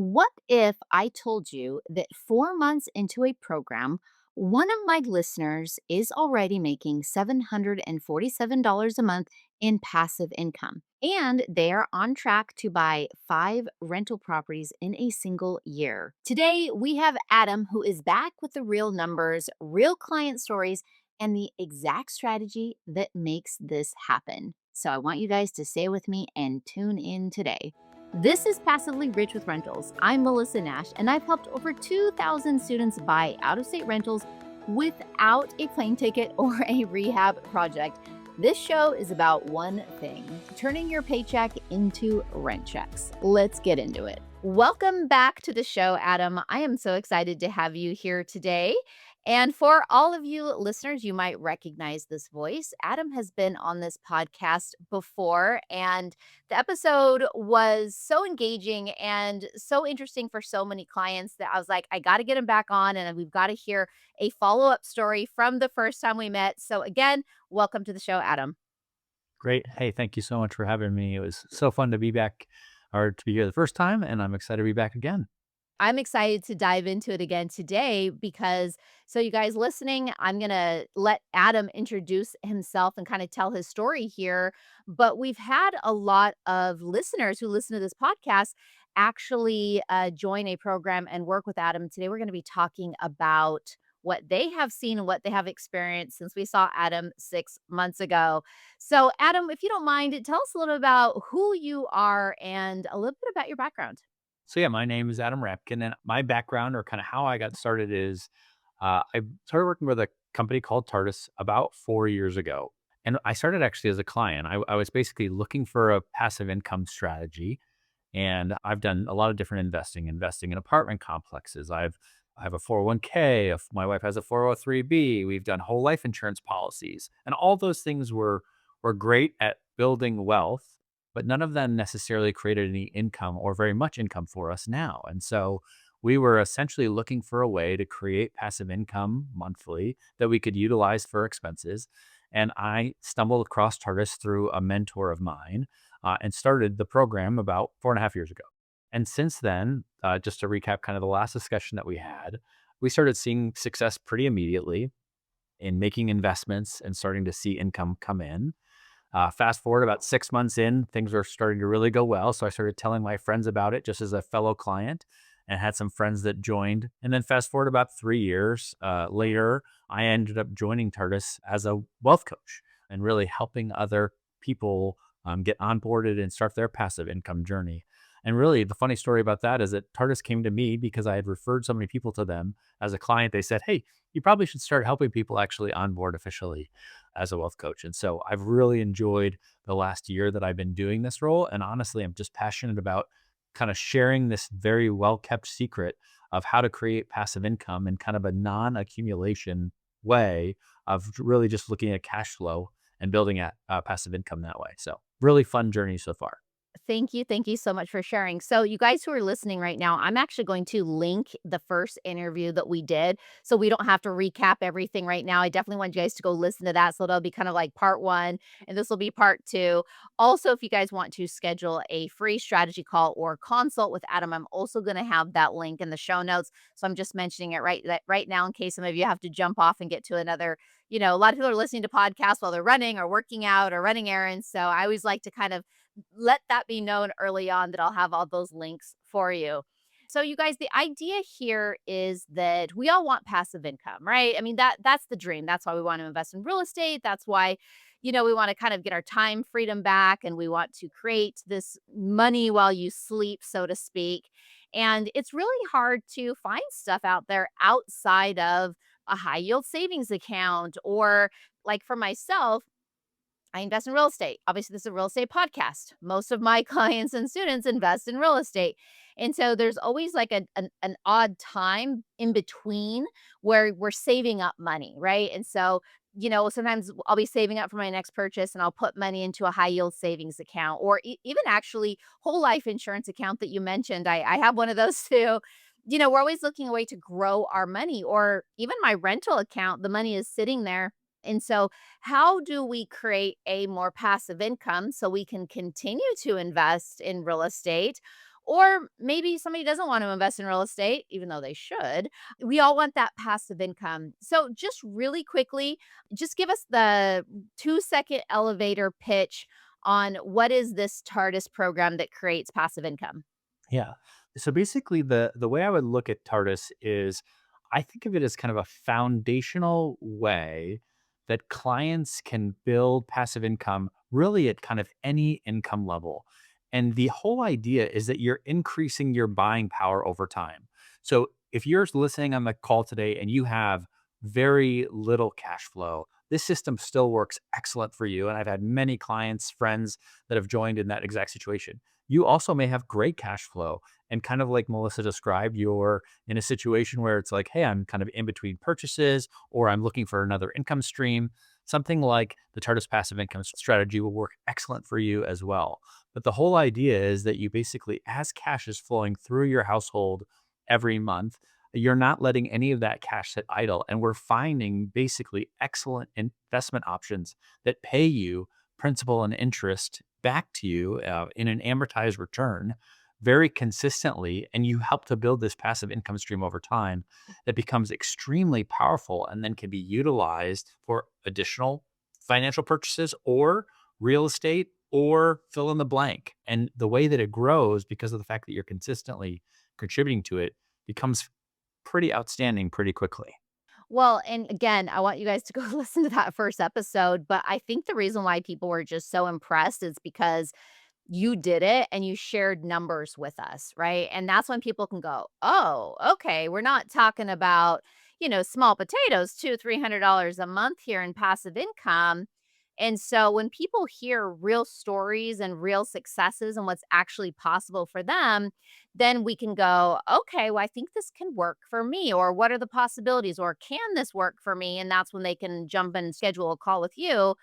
What if I told you that 4 months into a program, one of my listeners is already making $747 a month in passive income, and they are on track to buy 5 rental properties in a single year? Today, we have Adam, who is back with the real numbers, real client stories, and the exact strategy that makes this happen. So I want you guys to stay with me and tune in today. This is Passively Rich with Rentals. I'm Melissa Nash, and I've helped over 2,000 students buy out of state rentals without a plane ticket or a rehab project. This show is about one thing: turning your paycheck into rent checks. Let's get into it. Welcome back to the show, Adam. I am so excited to have you here today. And for all of you listeners, you might recognize this voice. Adam has been on this podcast before, and the episode was so engaging and so interesting for so many clients that I was like, I got to get him back on, and we've got to hear a follow up story from the first time we met. So, again, welcome to the show, Adam. Great. Hey, thank you so much for having me. It was so fun to be back or to be here the first time, and I'm excited to be back again. I'm excited to dive into it again today because, so you guys listening, I'm going to let Adam introduce himself and kind of tell his story here. But we've had a lot of listeners who listen to this podcast actually join a program and work with Adam. Today, we're going to be talking about what they have seen and what they have experienced since we saw Adam 6 months ago. So, Adam, if you don't mind, tell us a little about who you are and a little bit about your background. So, yeah, my name is Adam Rapkin, and my background or kind of how I got started is I started working with a company called TARDIS about 4 years ago. And I started actually as a client. I was basically looking for a passive income strategy. And I've done a lot of different investing in apartment complexes. I have a 401k. My wife has a 403b. We've done whole life insurance policies, and all those things were great at building wealth, but none of them necessarily created any income or very much income for us now. And so we were essentially looking for a way to create passive income monthly that we could utilize for expenses. And I stumbled across TARDIS through a mentor of mine and started the program about 4.5 years ago. And since then, just to recap kind of the last discussion that we had, we started seeing success pretty immediately in making investments and starting to see income come in. Fast forward about 6 months in, things were starting to really go well. So I started telling my friends about it just as a fellow client and had some friends that joined. And then fast forward about 3 years later, I ended up joining TARDIS as a wealth coach and really helping other people get onboarded and start their passive income journey. And really, the funny story about that is that TARDIS came to me because I had referred so many people to them as a client. They said, "Hey, you probably should start helping people actually onboard officially as a wealth coach." And so I've really enjoyed the last year that I've been doing this role. And honestly, I'm just passionate about kind of sharing this very well kept secret of how to create passive income in kind of a non accumulation way of really just looking at cash flow and building at passive income that way. So, really fun journey so far. Thank you. Thank you so much for sharing. So, you guys who are listening right now, I'm actually going to link the first interview that we did so we don't have to recap everything right now. I definitely want you guys to go listen to that. So, that'll be kind of like part one, and this will be part two. Also, if you guys want to schedule a free strategy call or consult with Adam, I'm also going to have that link in the show notes. So, I'm just mentioning it right now in case some of you have to jump off and get to another. A lot of people are listening to podcasts while they're running or working out or running errands. So, I always like to kind of let that be known early on that I'll have all those links for you. So you guys, the idea here is that we all want passive income, right? I mean, that's the dream. That's why we want to invest in real estate. That's why, we want to kind of get our time freedom back, and we want to create this money while you sleep, so to speak. And it's really hard to find stuff out there outside of a high yield savings account, or like for myself, I invest in real estate. Obviously, this is a real estate podcast. Most of my clients and students invest in real estate. And so there's always like an odd time in between where we're saving up money, right? And so, sometimes I'll be saving up for my next purchase and I'll put money into a high yield savings account, or even actually whole life insurance account that you mentioned. I have one of those too. We're always looking a way to grow our money, or even my rental account, the money is sitting there. And so, how do we create a more passive income so we can continue to invest in real estate? Or maybe somebody doesn't want to invest in real estate, even though they should. We all want that passive income. So, just really quickly, just give us the 2-second elevator pitch on what is this TARDIS program that creates passive income? Yeah. So basically the way I would look at TARDIS is I think of it as kind of a foundational way that clients can build passive income really at kind of any income level. And the whole idea is that you're increasing your buying power over time. So if you're listening on the call today and you have very little cash flow, this system still works excellent for you. And I've had many clients, friends that have joined in that exact situation. You also may have great cash flow. And kind of like Melissa described, you're in a situation where it's like, hey, I'm kind of in between purchases or I'm looking for another income stream. Something like the TARDIS passive income strategy will work excellent for you as well. But the whole idea is that you basically, as cash is flowing through your household every month, you're not letting any of that cash sit idle. And we're finding basically excellent investment options that pay you principal and interest back to you in an amortized return very consistently. And you help to build this passive income stream over time that becomes extremely powerful and then can be utilized for additional financial purchases or real estate or fill in the blank. And the way that it grows, because of the fact that you're consistently contributing to it, becomes pretty outstanding pretty quickly. Well, and again, I want you guys to go listen to that first episode, but I think the reason why people were just so impressed is because you did it and you shared numbers with us, right? And that's when people can go, "Oh, okay, we're not talking about, small potatoes, 2, $300 a month here in passive income." And so when people hear real stories and real successes and what's actually possible for them, then we can go, "Okay, well, I think this can work for me," or "What are the possibilities?" or "Can this work for me?" And that's when they can jump and schedule a call with you.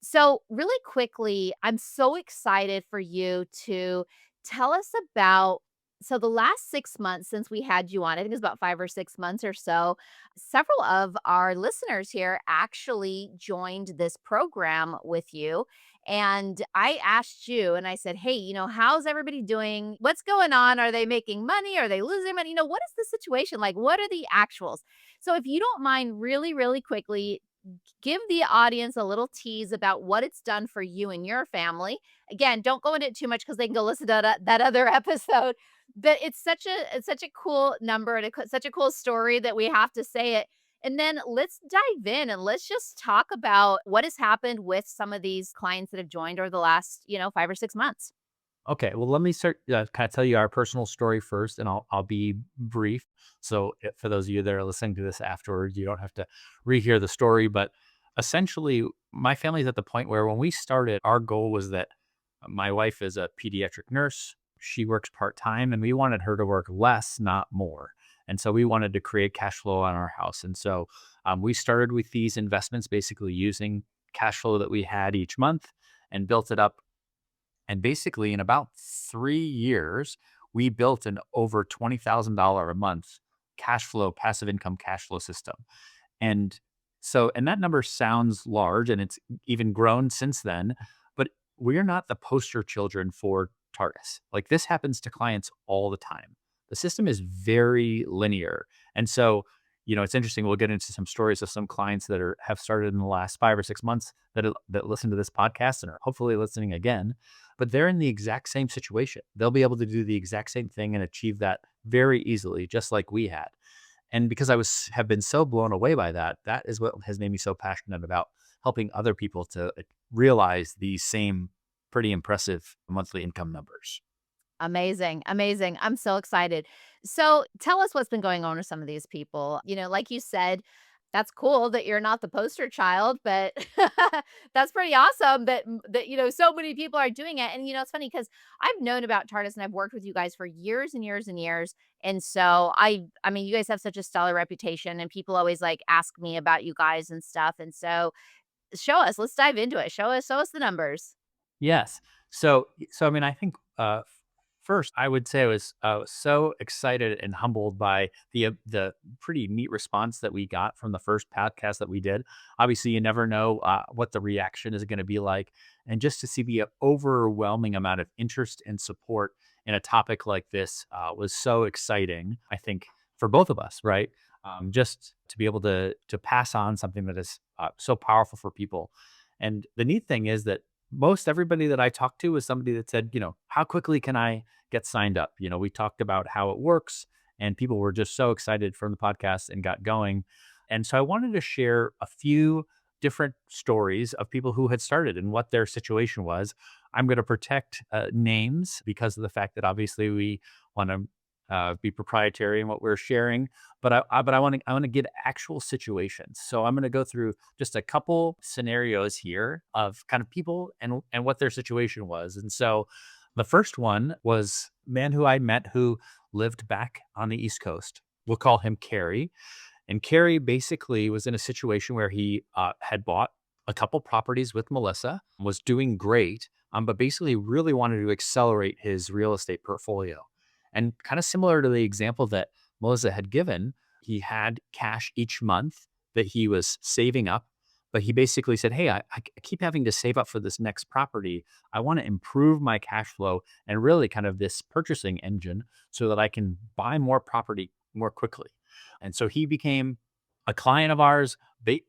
So, really quickly, I'm so excited for you to tell us about the last 6 months since we had you on, I think it's about 5 or 6 months or so, several of our listeners here actually joined this program with you, and I asked you and I said, "Hey, how's everybody doing? What's going on? Are they making money? Are they losing money? What is the situation like? What are the actuals?" So, if you don't mind really, really quickly give the audience a little tease about what it's done for you and your family. Again, don't go into it too much because they can go listen to that other episode. But it's such a cool number and such a cool story that we have to say it. And then let's dive in and let's just talk about what has happened with some of these clients that have joined over the last 5 or 6 months. Okay, well, let me start kind of tell you our personal story first, and I'll be brief. So for those of you that are listening to this afterwards, you don't have to rehear the story. But essentially, my family's at the point where when we started, our goal was that my wife is a pediatric nurse. She works part time, and we wanted her to work less, not more. And so we wanted to create cash flow on our house. And so we started with these investments, basically using cash flow that we had each month and built it up, and basically, in about 3 years, we built an over $20,000 a month cash flow, passive income cash flow system. And and that number sounds large and it's even grown since then, but we're not the poster children for TARDIS. Like this happens to clients all the time. The system is very linear. And it's interesting. We'll get into some stories of some clients that have started in the last 5 or 6 months that listen to this podcast and are hopefully listening again, but they're in the exact same situation. They'll be able to do the exact same thing and achieve that very easily, just like we had. And because have been so blown away by that, that is what has made me so passionate about helping other people to realize these same pretty impressive monthly income numbers. Amazing, amazing. I'm so excited. So tell us what's been going on with some of these people. Like you said, that's cool that you're not the poster child, but that's pretty awesome that so many people are doing it. And it's funny because I've known about TARDIS and I've worked with you guys for years and years and years. And so I mean, you guys have such a stellar reputation, and people always like ask me about you guys and stuff. And so show us, let's dive into it. Show us the numbers. Yes. So I mean, I think first I would say I was so excited and humbled by the pretty neat response that we got from the first podcast that we did. Obviously, you never know what the reaction is going to be like, and just to see the overwhelming amount of interest and support in a topic like this was so exciting, I think, for both of us, right? Just to be able to pass on something that is so powerful for people. And the neat thing is that most everybody that I talked to was somebody that said, how quickly can I get signed up? We talked about how it works, and people were just so excited from the podcast and got going. And so I wanted to share a few different stories of people who had started and what their situation was. I'm going to protect names because of the fact that obviously we want to be proprietary in what we're sharing. But I want to get actual situations. So I'm going to go through just a couple scenarios here of kind of people and what their situation was. And so the first one was a man who I met who lived back on the East Coast. We'll call him Carrie. And Kerry basically was in a situation where he had bought a couple properties with Melissa, was doing great, but basically really wanted to accelerate his real estate portfolio. And kind of similar to the example that Melissa had given, he had cash each month that he was saving up. But he basically said, hey, I keep having to save up for this next property. I want to improve my cash flow and really kind of this purchasing engine so that I can buy more property more quickly. And so he became a client of ours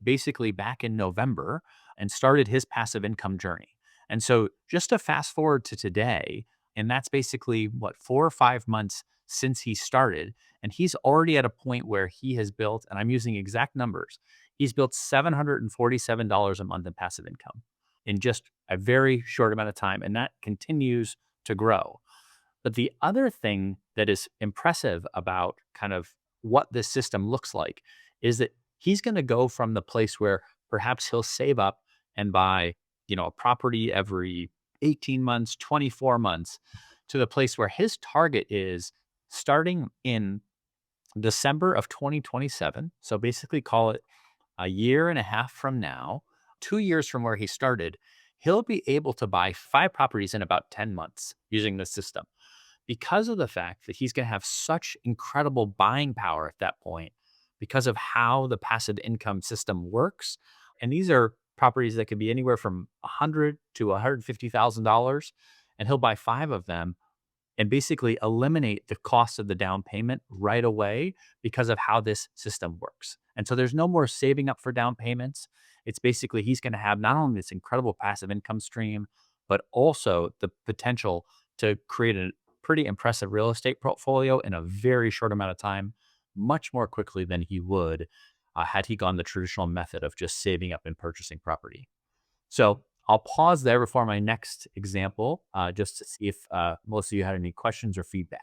basically back in November and started his passive income journey. And so just to fast forward to today, and that's basically what, 4 or 5 months since he started. And he's already at a point where he has built, and I'm using exact numbers, he's built $747 a month in passive income in just a very short amount of time. And that continues to grow. But the other thing that is impressive about kind of what this system looks like is that he's going to go from the place where perhaps he'll save up and buy, a property every 18 months, 24 months to the place where his target is starting in December of 2027. So basically call it a year and a half from now, 2 years from where he started, he'll be able to buy 5 properties in about 10 months using the system because of the fact that he's going to have such incredible buying power at that point because of how the passive income system works. And these are properties that could be anywhere from 100 to $150,000, and he'll buy 5 of them and basically eliminate the cost of the down payment right away because of how this system works. And so there's no more saving up for down payments. It's basically he's going to have not only this incredible passive income stream, but also the potential to create a pretty impressive real estate portfolio in a very short amount of time, much more quickly than he would had he gone the traditional method of just saving up and purchasing property. So I'll pause there before my next example, just to see if Melissa, you had any questions or feedback.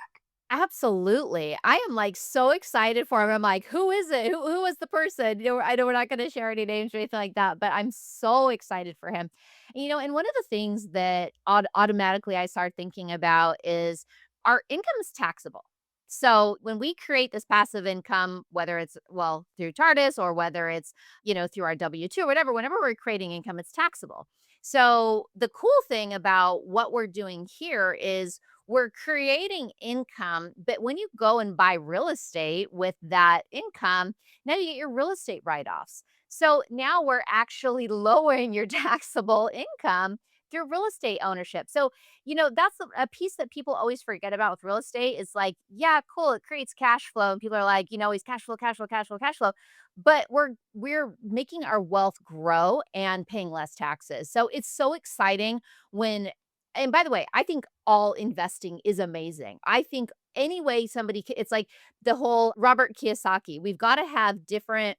Absolutely. I am, like, so excited for him. I'm like, "Who is it? Who is the person?" I know we're not gonna share any names or anything like that, but I'm so excited for him. And one of the things that automatically I start thinking about is our income is taxable. So, when we create this passive income, whether it's, well, through TARDIS or whether it's, through our W-2 or whatever, whenever we're creating income, it's taxable. So, the cool thing about what we're doing here is we're creating income, but when you go and buy real estate with that income, now you get your real estate write-offs. So now we're actually lowering your taxable income through real estate ownership. So, that's a piece that people always forget about with real estate is like, yeah, cool, it creates cash flow. And people are like, he's cash flow, cash flow, cash flow, cash flow. But we're making our wealth grow and paying less taxes. So it's so exciting when, and by the way, I think all investing is amazing. I think any way somebody it's like the whole Robert Kiyosaki, we've gotta have different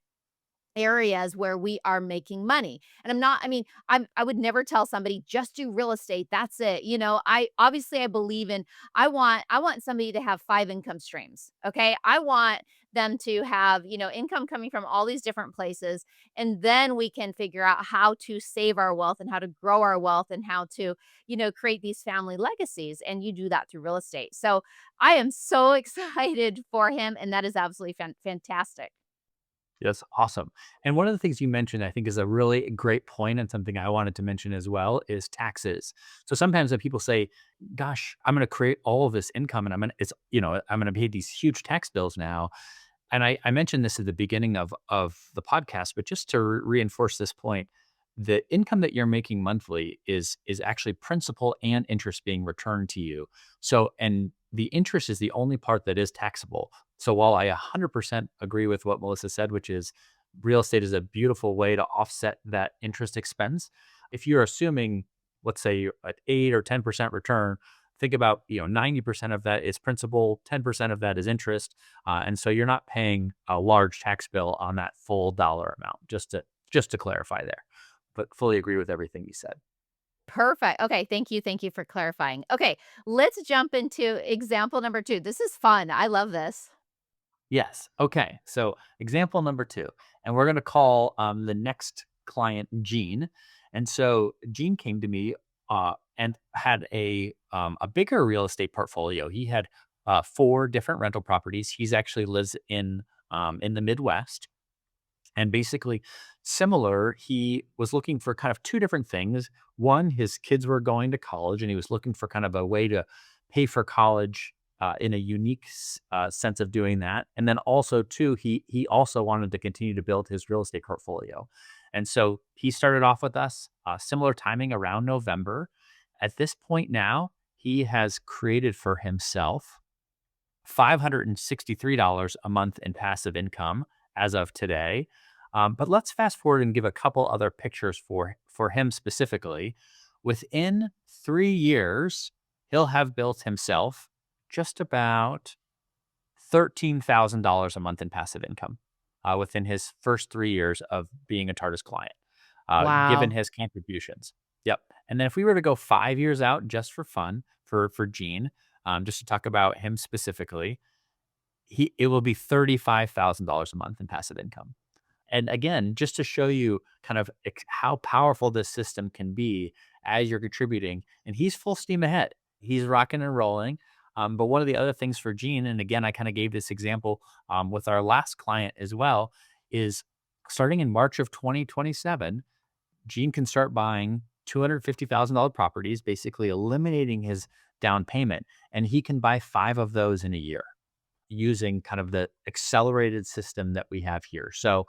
areas where we are making money. And I would never tell somebody just do real estate. That's it. I believe in I want somebody to have 5 income streams. Okay? I want them to have, income coming from all these different places, and then we can figure out how to save our wealth and how to grow our wealth and how to, create these family legacies, and you do that through real estate. So, I am so excited for him, and that is absolutely fantastic. Yes, awesome. And one of the things you mentioned, I think, is a really great point, and something I wanted to mention as well is taxes. So sometimes when people say, "Gosh, I'm going to create all of this income, and I'm going to pay these huge tax bills now," and I mentioned this at the beginning of the podcast, but just to reinforce this point, the income that you're making monthly is actually principal and interest being returned to you. So, and the interest is the only part that is taxable. So while I 100% agree with what Melissa said, which is real estate is a beautiful way to offset that interest expense, if you're assuming, let's say, you're at 8 or 10% return, think about, 90% of that is principal, 10% of that is interest. And so you're not paying a large tax bill on that full dollar amount, just to clarify there. But fully agree with everything you said. Perfect. Okay, thank you for clarifying. Okay, let's jump into example number 2. This is fun. I love this. Yes. Okay. So example number two, and we're going to call the next client Gene. And so Gene came to me and had a bigger real estate portfolio. He had four different rental properties. He's actually lives in the Midwest, and basically, similar, he was looking for kind of two different things. One, his kids were going to college, and he was looking for kind of a way to pay for college in a unique sense of doing that. And then also, two, he also wanted to continue to build his real estate portfolio. And so he started off with us, similar timing around November. At this point now, he has created for himself $563 a month in passive income as of today. But let's fast forward and give a couple other pictures for him specifically. Within 3 years, he'll have built himself just about $13,000 a month in passive income within his first 3 years of being a TARDIS client, given Wow. his contributions. Yep. And then if we were to go 5 years out just for fun for Gene, just to talk about him specifically, it will be $35,000 a month in passive income. And again, just to show you kind of how powerful this system can be as you're contributing, and he's full steam ahead. He's rocking and rolling. But one of the other things for Gene, and again, I kind of gave this example with our last client as well, is starting in March of 2027, Gene can start buying $250,000 properties, basically eliminating his down payment, and he can buy five of those in a year using kind of the accelerated system that we have here. So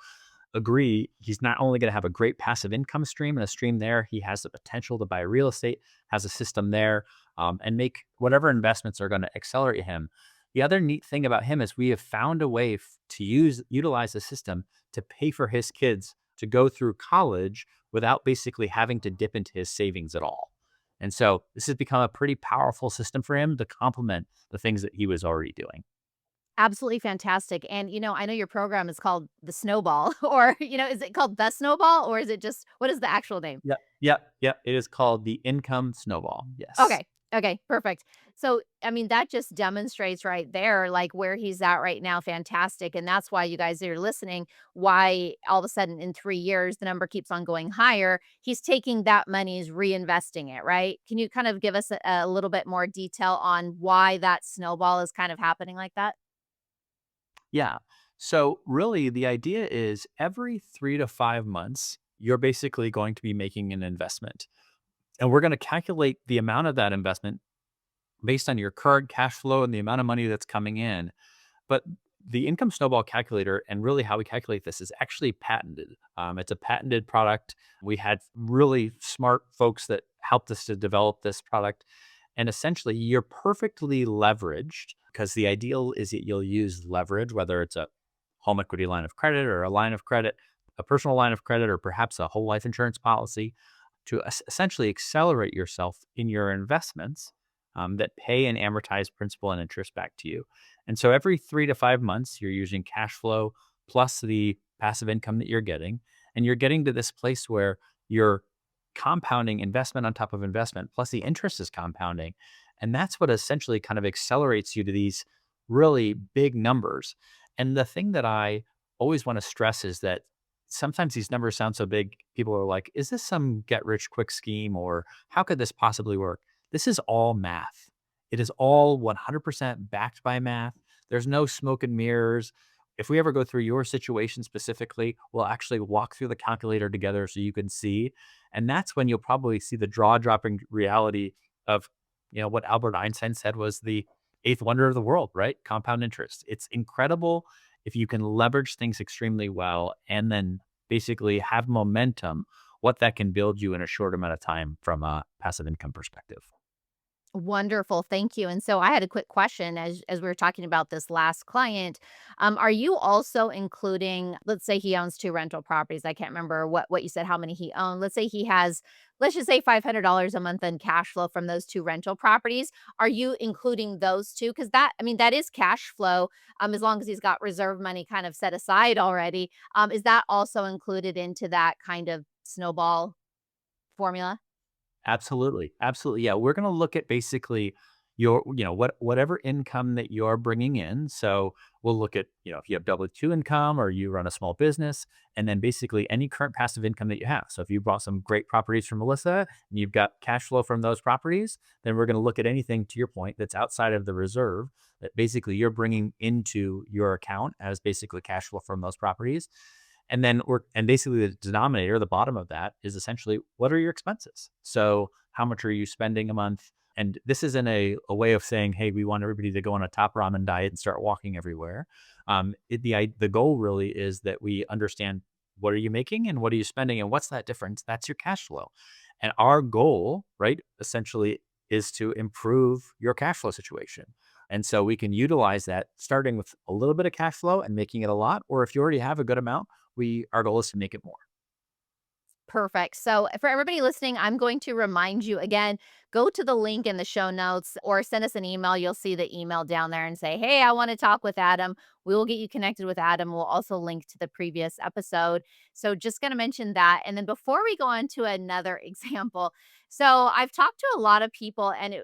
agree, he's not only going to have a great passive income stream and a stream there, he has the potential to buy real estate, has a system there, and make whatever investments are going to accelerate him. The other neat thing about him is we have found a way to utilize the system to pay for his kids to go through college without basically having to dip into his savings at all. And so this has become a pretty powerful system for him to complement the things that he was already doing. Absolutely fantastic. And, I know your program is called the Snowball or, is it called the Snowball or is it just what is the actual name? Yep, yep, yep. It is called the Income Snowball. Yes. Okay. Okay, perfect. So, I mean, that just demonstrates right there, like where he's at right now. Fantastic. And that's why you guys are listening, why all of a sudden in 3 years, the number keeps on going higher. He's taking that money, he's reinvesting it, right? Can you kind of give us a little bit more detail on why that snowball is kind of happening like that? Yeah. So really the idea is every 3 to 5 months, you're basically going to be making an investment. And we're going to calculate the amount of that investment based on your current cash flow and the amount of money that's coming in. But the income snowball calculator and really how we calculate this is actually patented. It's a patented product. We had really smart folks that helped us to develop this product. And essentially, you're perfectly leveraged because the ideal is that you'll use leverage, whether it's a home equity line of credit or a line of credit, a personal line of credit, or perhaps a whole life insurance policy to essentially accelerate yourself in your investments that pay and amortize principal and interest back to you. And so every 3 to 5 months, you're using cash flow plus the passive income that you're getting. And you're getting to this place where you're compounding investment on top of investment, plus the interest is compounding. And that's what essentially kind of accelerates you to these really big numbers. And the thing that I always want to stress is that sometimes these numbers sound so big, people are like, is this some get rich quick scheme or how could this possibly work? This is all math. It is all 100% backed by math. There's no smoke and mirrors. If we ever go through your situation specifically, we'll actually walk through the calculator together so you can see. And that's when you'll probably see the jaw dropping reality of, what Albert Einstein said was the eighth wonder of the world, right? Compound interest. It's incredible if you can leverage things extremely well and then basically have momentum what that can build you in a short amount of time from a passive income perspective. Wonderful, thank you. And so I had a quick question as we were talking about this last client. Are you also including, let's say he owns 2 rental properties. I can't remember what you said how many he owned. Let's say he has, let's just say $500 a month in cash flow from those 2 rental properties. Are you including those 2? Because that, I mean, that is cash flow, as long as he's got reserve money kind of set aside already. Is that also included into that kind of snowball formula? Absolutely. Absolutely. Yeah. We're going to look at basically your, whatever income that you're bringing in. So we'll look at, if you have W-2 income or you run a small business, and then basically any current passive income that you have. So if you bought some great properties from Melissa and you've got cash flow from those properties, then we're going to look at anything, to your point, that's outside of the reserve that basically you're bringing into your account as basically cash flow from those properties. And basically the denominator, the bottom of that is essentially what are your expenses? So how much are you spending a month? And this isn't a way of saying, hey, we want everybody to go on a top ramen diet and start walking everywhere. The goal really is that we understand what are you making and what are you spending and what's that difference? That's your cash flow. And our goal, right, essentially is to improve your cash flow situation. And so we can utilize that starting with a little bit of cash flow and making it a lot. Or if you already have a good amount, our goal is to make it more. Perfect. So, for everybody listening, I'm going to remind you again, go to the link in the show notes or send us an email. You'll see the email down there and say, "Hey, I want to talk with Adam." We will get you connected with Adam. We'll also link to the previous episode. So, just going to mention that. And then before we go on to another example, so I've talked to a lot of people, and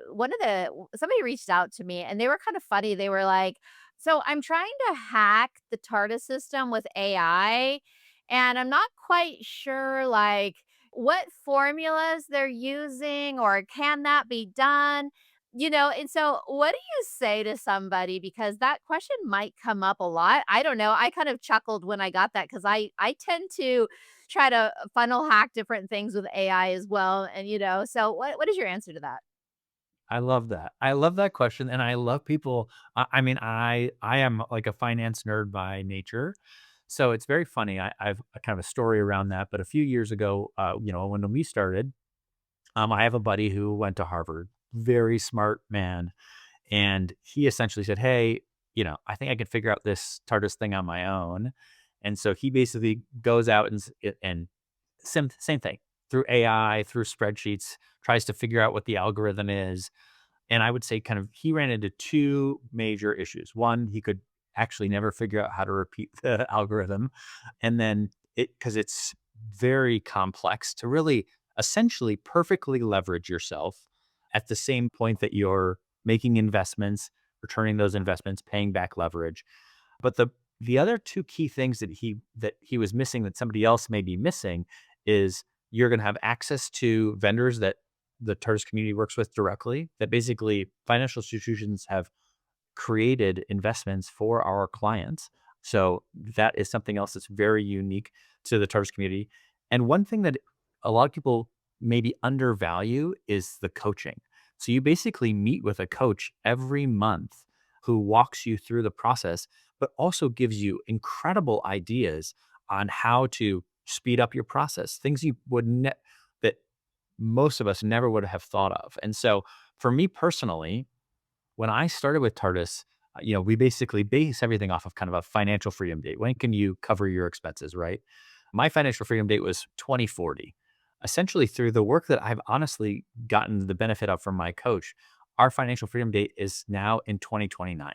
somebody reached out to me and they were kind of funny. They were like, "So, I'm trying to hack the TARDIS system with AI, and I'm not quite sure, like, what formulas they're using or can that be done?" And so what do you say to somebody, because that question might come up a lot. I don't know. I kind of chuckled when I got that because I tend to try to funnel hack different things with AI as well. And so what is your answer to that? I love that. I love that question, and I love people. I mean, I am like a finance nerd by nature, so it's very funny. I've a kind of a story around that. But a few years ago, when we started, I have a buddy who went to Harvard, very smart man, and he essentially said, "Hey, I think I can figure out this TARDIS thing on my own." And so he basically goes out and same thing through AI, through spreadsheets, tries to figure out what the algorithm is. And I would say kind of he ran into 2 major issues. One, he could actually never figure out how to repeat the algorithm. And then because it's very complex to really essentially perfectly leverage yourself at the same point that you're making investments, returning those investments, paying back leverage. But the other 2 key things that he was missing that somebody else may be missing is you're gonna have access to vendors that the TARDIS community works with directly, that basically financial institutions have created investments for our clients. So that is something else that's very unique to the TARDIS community. And one thing that a lot of people maybe undervalue is the coaching. So you basically meet with a coach every month who walks you through the process, but also gives you incredible ideas on how to speed up your process, things you would that most of us never would have thought of. And so for me personally, when I started with TARDIS, we basically base everything off of kind of a financial freedom date. When can you cover your expenses, right? My financial freedom date was 2040. Essentially, through the work that I've honestly gotten the benefit of from my coach, our financial freedom date is now in 2029.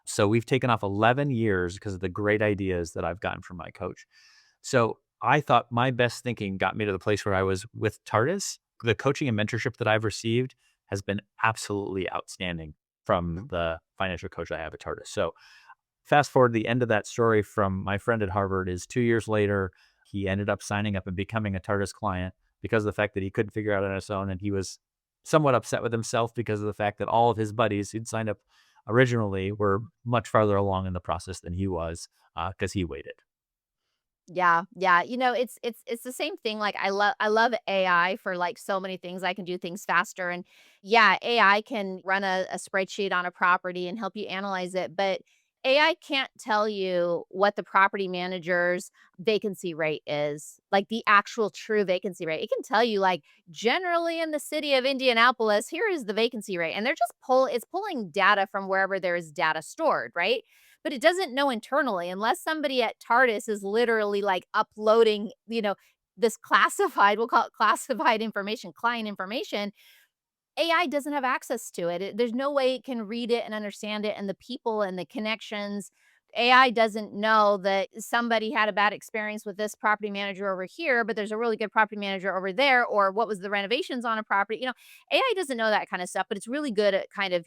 So we've taken off 11 years because of the great ideas that I've gotten from my coach. So I thought my best thinking got me to the place where I was with TARDIS. The coaching and mentorship that I've received has been absolutely outstanding from the financial coach I have at TARDIS. So fast forward, the end of that story from my friend at Harvard is 2 years later, he ended up signing up and becoming a TARDIS client because of the fact that he couldn't figure it out on his own. And he was somewhat upset with himself because of the fact that all of his buddies who'd signed up originally were much farther along in the process than he was because he waited. Yeah, yeah. It's the same thing. Like I love AI for like so many things. I can do things faster, and yeah, AI can run a spreadsheet on a property and help you analyze it. But AI can't tell you what the property manager's vacancy rate is, like the actual true vacancy rate. It can tell you, like, generally in the city of Indianapolis, here is the vacancy rate. And they're just it's pulling data from wherever there is data stored, right? But it doesn't know internally unless somebody at TARDIS is literally like uploading, this classified, we'll call it classified information, client information. AI doesn't have access to it. There's no way it can read it and understand it and the people and the connections. AI doesn't know that somebody had a bad experience with this property manager over here, but there's a really good property manager over there, or what was the renovations on a property. AI doesn't know that kind of stuff, but it's really good at kind of,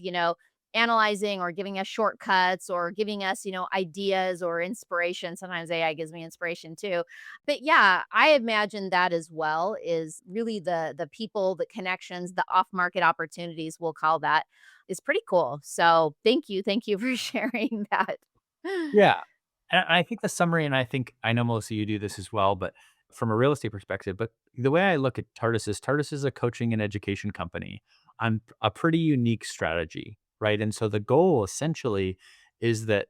analyzing or giving us shortcuts or giving us, ideas or inspiration. Sometimes AI gives me inspiration too. But yeah, I imagine that as well is really the people, the connections, the off-market opportunities, we'll call that, is pretty cool. So, thank you for sharing that. Yeah. And I think the summary, and I think I know most of you do this as well, but from a real estate perspective, but the way I look at TARDIS is a coaching and education company on a pretty unique strategy, right? And so the goal essentially is that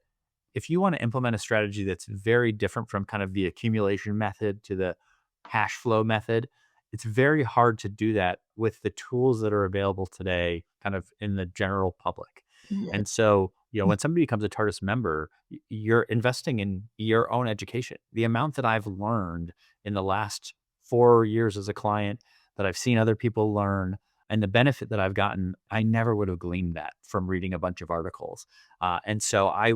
if you want to implement a strategy that's very different from kind of the accumulation method to the cash flow method, it's very hard to do that with the tools that are available today, kind of in the general public. And so, when somebody becomes a TARDIS member, you're investing in your own education. The amount that I've learned in the last 4 years as a client, that I've seen other people learn, and the benefit that I've gotten, I never would have gleaned that from reading a bunch of articles. And so I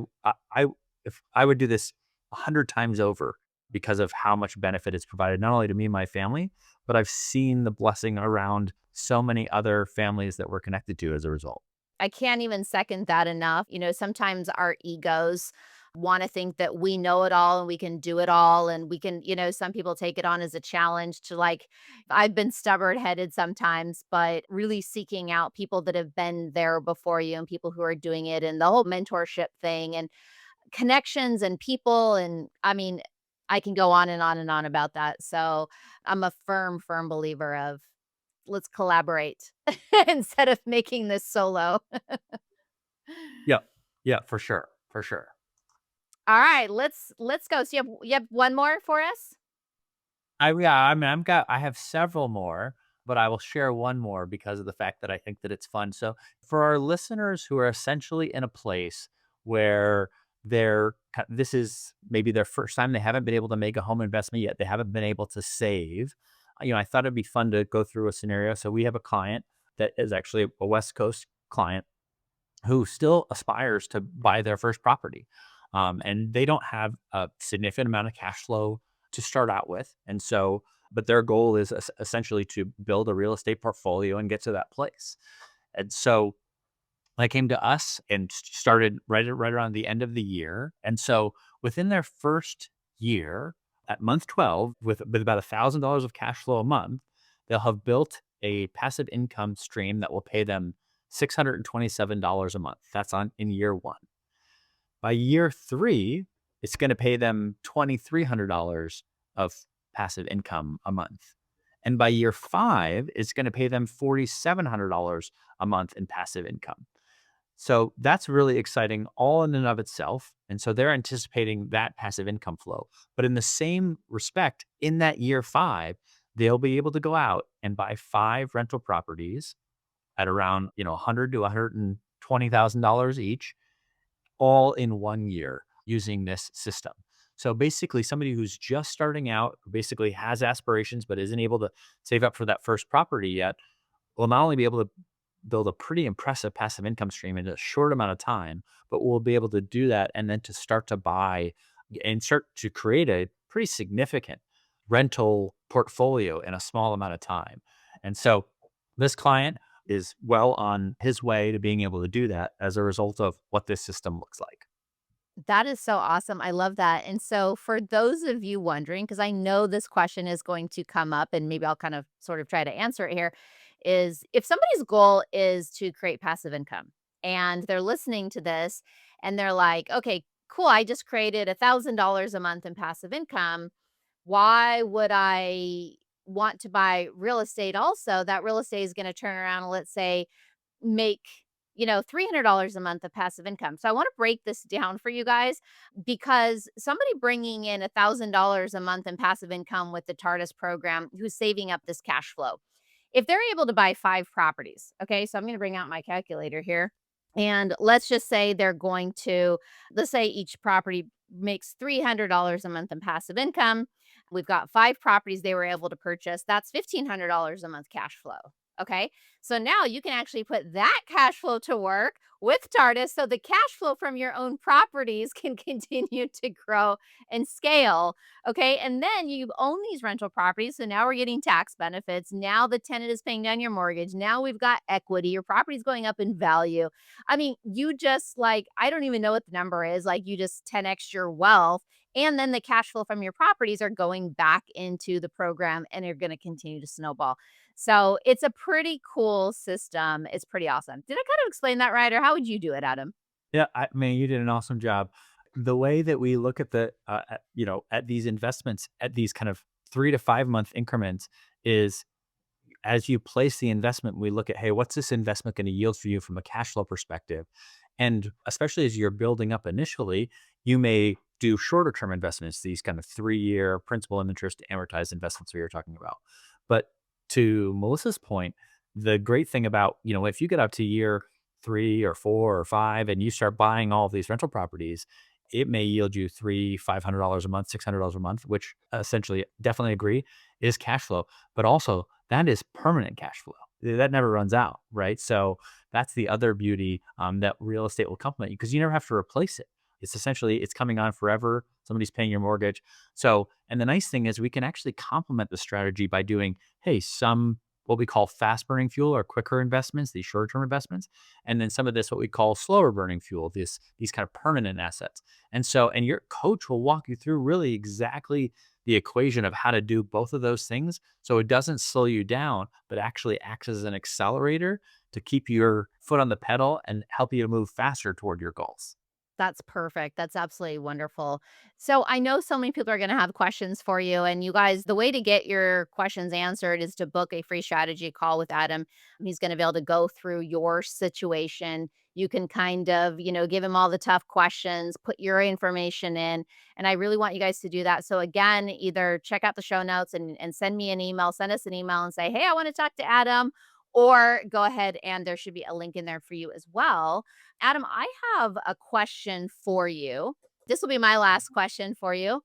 if I would do this 100 times over because of how much benefit it's provided, not only to me and my family, but I've seen the blessing around so many other families that we're connected to as a result. I can't even second that enough. Sometimes our egos want to think that we know it all and we can do it all. And we can, some people take it on as a challenge to like, I've been stubborn headed sometimes, but really seeking out people that have been there before you and people who are doing it and the whole mentorship thing and connections and people. And I mean, I can go on and on and on about that. So I'm a firm, firm believer of let's collaborate instead of making this solo. Yeah. Yeah, for sure. For sure. All right, let's go. So you have one more for us? I mean, I have several more, but I will share one more because of the fact that I think that it's fun. So, for our listeners who are essentially in a place where this is maybe their first time, they haven't been able to make a home investment yet, they haven't been able to save. I thought it'd be fun to go through a scenario. So we have a client that is actually a West Coast client who still aspires to buy their first property. And they don't have a significant amount of cash flow to start out with. And so, but their goal is essentially to build a real estate portfolio and get to that place. And so they came to us and started right around the end of the year. And so within their first year, at month 12, with about $1,000 of cash flow a month, they'll have built a passive income stream that will pay them $627 a month. That's on in year one. By year three, it's going to pay them $2,300 of passive income a month. And by year five, it's going to pay them $4,700 a month in passive income. So that's really exciting all in and of itself. And so they're anticipating that passive income flow. But in the same respect, in that year five, they'll be able to go out and buy five rental properties at around, 100 to $120,000 each, all in 1 year using this system. So basically, somebody who's just starting out, who basically has aspirations but isn't able to save up for that first property yet, will not only be able to build a pretty impressive passive income stream in a short amount of time, but we'll be able to do that and then to start to buy and start to create a pretty significant rental portfolio in a small amount of time. And so this client is well on his way to being able to do that as a result of what this system looks like. That is so awesome. I love that. And so for those of you wondering, because I know this question is going to come up and maybe I'll kind of sort of try to answer it here, is if somebody's goal is to create passive income and they're listening to this and they're like, okay, cool, I just created $1,000 a month in passive income. Why would I want to buy real estate also? That real estate is going to turn around and let's say make $300 a month of passive income. So I want to break this down for you guys because somebody bringing in $1,000 a month in passive income with the TARDIS program who's saving up this cash flow, if they're able to buy 5 properties, okay, so I'm going to bring out my calculator here. And let's just say they're going to, let's say each property makes $300 a month in passive income. We've got 5 properties they were able to purchase. That's $1,500 a month cash flow. Okay. So now you can actually put that cash flow to work with TARDIS. So the cash flow from your own properties can continue to grow and scale. Okay. And then you own these rental properties. So now we're getting tax benefits. Now the tenant is paying down your mortgage. Now we've got equity. Your property's going up in value. I mean, you just like, I don't even know what the number is. Like, you just 10x your wealth. And then the cash flow from your properties are going back into the program and are going to continue to snowball. So it's a pretty cool system. It's pretty awesome. Did I kind of explain that right? Or how would you do it, Adam? Yeah, I mean, you did an awesome job. The way that we look at at these investments at these kind of 3 to 5 month increments is as you place the investment, we look at, hey, what's this investment going to yield for you from a cash flow perspective? And especially as you're building up initially, you may do shorter term investments, these kind of 3 year principal and interest amortized investments we were talking about. But to Melissa's point, the great thing about, if you get up to year 3 or 4 or 5 and you start buying all of these rental properties, it may yield you $500 a month, $600 a month, which essentially definitely agree is cash flow, but also that is permanent cash flow. That never runs out, right? So that's the other beauty that real estate will complement you because you never have to replace it. It's essentially it's coming on forever. Somebody's paying your mortgage. So, and the nice thing is we can actually complement the strategy by doing, hey, some what we call fast burning fuel or quicker investments, these short term investments, and then some of this what we call slower burning fuel, these kind of permanent assets. And so, and your coach will walk you through really exactly the equation of how to do both of those things so it doesn't slow you down, but actually acts as an accelerator to keep your foot on the pedal and help you to move faster toward your goals. That's perfect. That's absolutely wonderful. So I know so many people are going to have questions for you. And you guys, the way to get your questions answered is to book a free strategy call with Adam. He's going to be able to go through your situation. You can kind of, give him all the tough questions, put your information in. And I really want you guys to do that. So again, either check out the show notes and send me an email, send us an email and say, hey, I want to talk to Adam. Or go ahead and there should be a link in there for you as well. Adam, I have a question for you. This will be my last question for you.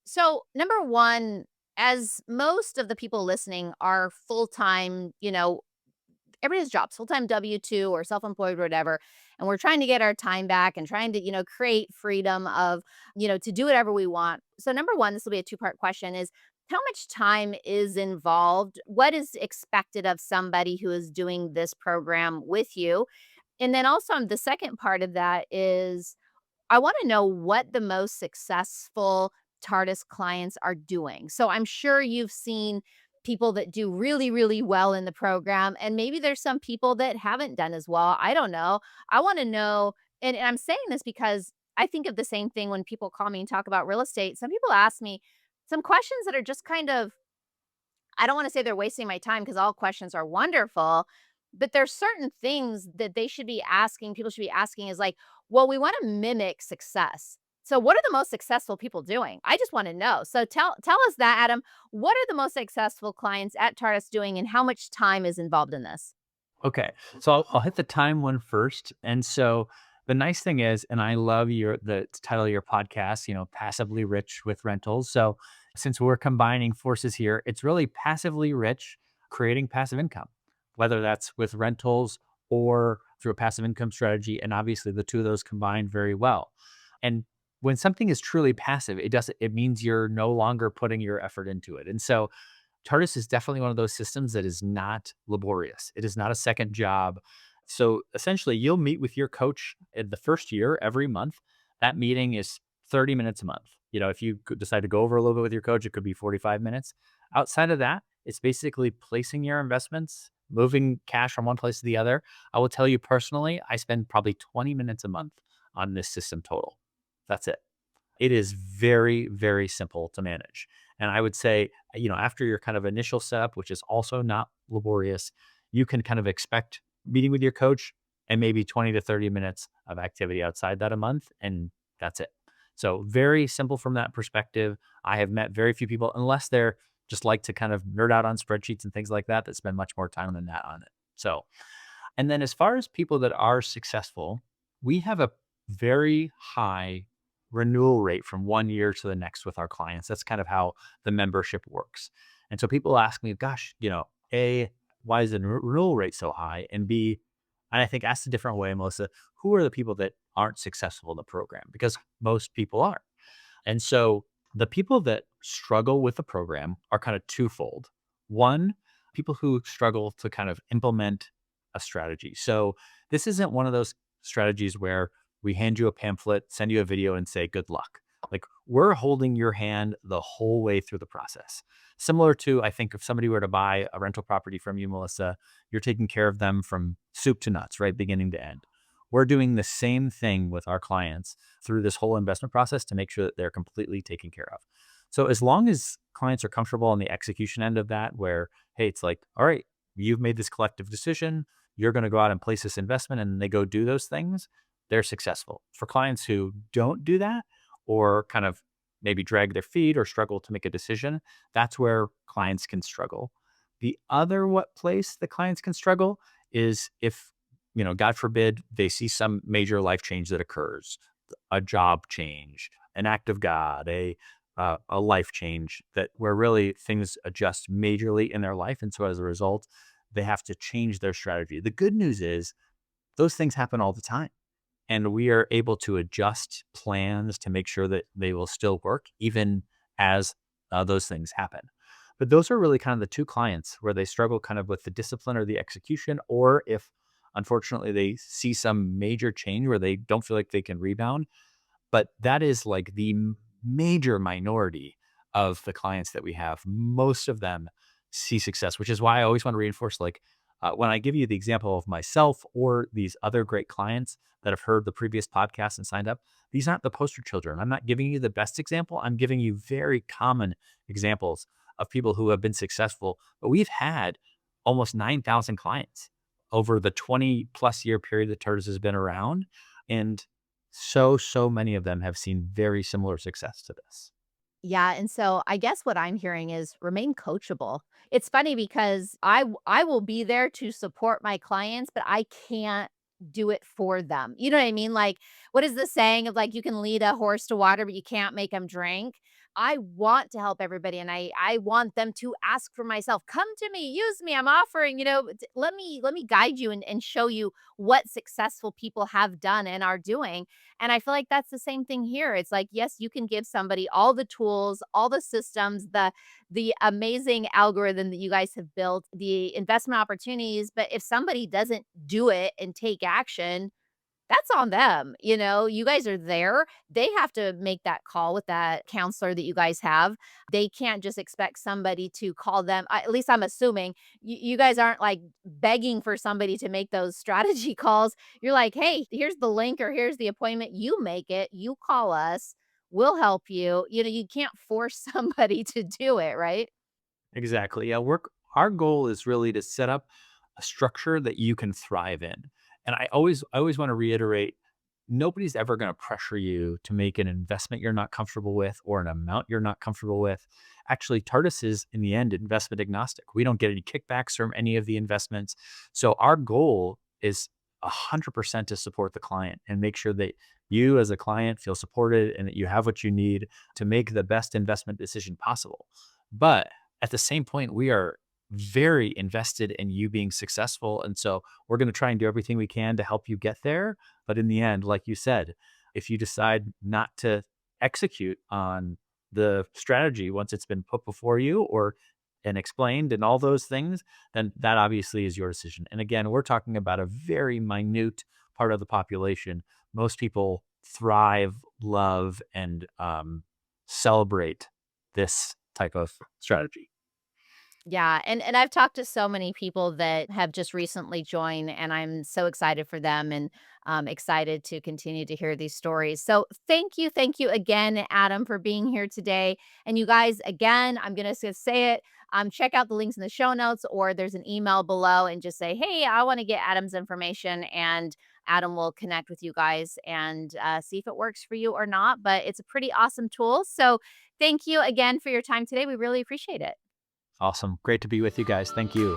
So, number one, as most of the people listening are full time, everybody has jobs, full time W-2 or self employed, whatever. And we're trying to get our time back and trying to, create freedom of, to do whatever we want. So, number one, this will be a two-part question is how much time is involved? What is expected of somebody who is doing this program with you? And then also the second part of that is I wanna know what the most successful TARDIS clients are doing. So I'm sure you've seen people that do really, really well in the program, and maybe there's some people that haven't done as well. I don't know. I wanna know, and I'm saying this because I think of the same thing when people call me and talk about real estate. Some people ask me some questions that are just kind of, I don't wanna say they're wasting my time because all questions are wonderful, but there's certain things that they should be asking, people should be asking is like, "Well, we wanna mimic success." So what are the most successful people doing? I just wanna know. So tell us that, Adam. What are the most successful clients at TARDIS doing, and how much time is involved in this? Okay. So I'll hit the time one first. And so the nice thing is, and I love the title of your podcast, passively rich with rentals. So since we're combining forces here, it's really passively rich, creating passive income, whether that's with rentals or through a passive income strategy. And obviously the two of those combine very well. And when something is truly passive, it means you're no longer putting your effort into it. And so TARDIS is definitely one of those systems that is not laborious. It is not a second job. So essentially, you'll meet with your coach in the first year every month. That meeting is 30 minutes a month. If you decide to go over a little bit with your coach, it could be 45 minutes. Outside of that, it's basically placing your investments, moving cash from one place to the other. I will tell you personally, I spend probably 20 minutes a month on this system total. That's it. It is very, very simple to manage. And I would say, after your kind of initial setup, which is also not laborious, you can kind of expect meeting with your coach and maybe 20 to 30 minutes of activity outside that a month. And that's it. So very simple from that perspective. I have met very few people, unless they're just like to kind of nerd out on spreadsheets and things like that, that spend much more time than that on it. So, and then as far as people that are successful, we have a very high renewal rate from 1 year to the next with our clients. That's kind of how the membership works. And so people ask me, gosh, A, why is the renewal rate so high? And B, and I think asked a different way, Melissa, who are the people that aren't successful in the program? Because most people are. And so the people that struggle with the program are kind of twofold. One, people who struggle to kind of implement a strategy. So this isn't one of those strategies where we hand you a pamphlet, send you a video, and say, good luck. Like, we're holding your hand the whole way through the process. Similar to, I think, if somebody were to buy a rental property from you, Melissa, you're taking care of them from soup to nuts, right? Beginning to end. We're doing the same thing with our clients through this whole investment process to make sure that they're completely taken care of. So as long as clients are comfortable on the execution end of that, where, hey, it's like, all right, you've made this collective decision, you're going to go out and place this investment, and they go do those things, they're successful. For clients who don't do that, or kind of maybe drag their feet or struggle to make a decision, that's where clients can struggle. The other what place the clients can struggle is if, God forbid, they see some major life change that occurs, a job change, an act of God, a life change, that where really things adjust majorly in their life. And so as a result, they have to change their strategy. The good news is those things happen all the time. And we are able to adjust plans to make sure that they will still work even as those things happen. But those are really kind of the two clients where they struggle kind of with the discipline or the execution, or if unfortunately they see some major change where they don't feel like they can rebound. But that is like the major minority of the clients that we have. Most of them see success, which is why I always want to reinforce, like, when I give you the example of myself or these other great clients that have heard the previous podcast and signed up, these aren't the poster children. I'm not giving you the best example. I'm giving you very common examples of people who have been successful. But we've had almost 9,000 clients over the 20 plus year period that TARDIS has been around. And so many of them have seen very similar success to this. Yeah, and so I guess what I'm hearing is remain coachable. It's funny because I will be there to support my clients, but I can't do it for them. You know what I mean? Like, what is the saying of like you can lead a horse to water, but you can't make them drink? I want to help everybody and I want them to ask for myself. Come to me, use me. I'm offering, let me guide you and show you what successful people have done and are doing. And I feel like that's the same thing here. It's like, yes, you can give somebody all the tools, all the systems, the amazing algorithm that you guys have built, the investment opportunities, but if somebody doesn't do it and take action, that's on them, you guys are there. They have to make that call with that counselor that you guys have. They can't just expect somebody to call them at least I'm assuming you guys aren't, like, begging for somebody to make those strategy calls. You're like, "Hey, here's the link or here's the appointment. You make it. You call us. We'll help you." You can't force somebody to do it, right? Exactly. Yeah, our goal is really to set up a structure that you can thrive in. And I always want to reiterate, nobody's ever going to pressure you to make an investment you're not comfortable with or an amount you're not comfortable with. Actually, TARDIS is in the end investment agnostic. We don't get any kickbacks from any of the investments. So our goal is 100% to support the client and make sure that you as a client feel supported and that you have what you need to make the best investment decision possible. But at the same point, we are very invested in you being successful. And so we're going to try and do everything we can to help you get there. But in the end, like you said, if you decide not to execute on the strategy once it's been put before you or and explained and all those things, then that obviously is your decision. And again, we're talking about a very minute part of the population. Most people thrive, love, and celebrate this type of strategy. Yeah, and I've talked to so many people that have just recently joined, and I'm so excited for them and excited to continue to hear these stories. So thank you again, Adam, for being here today. And you guys, again, I'm gonna just say it. Check out the links in the show notes, or there's an email below, and just say, "Hey, I want to get Adam's information," and Adam will connect with you guys and see if it works for you or not. But it's a pretty awesome tool. So thank you again for your time today. We really appreciate it. Awesome. Great to be with you guys. Thank you.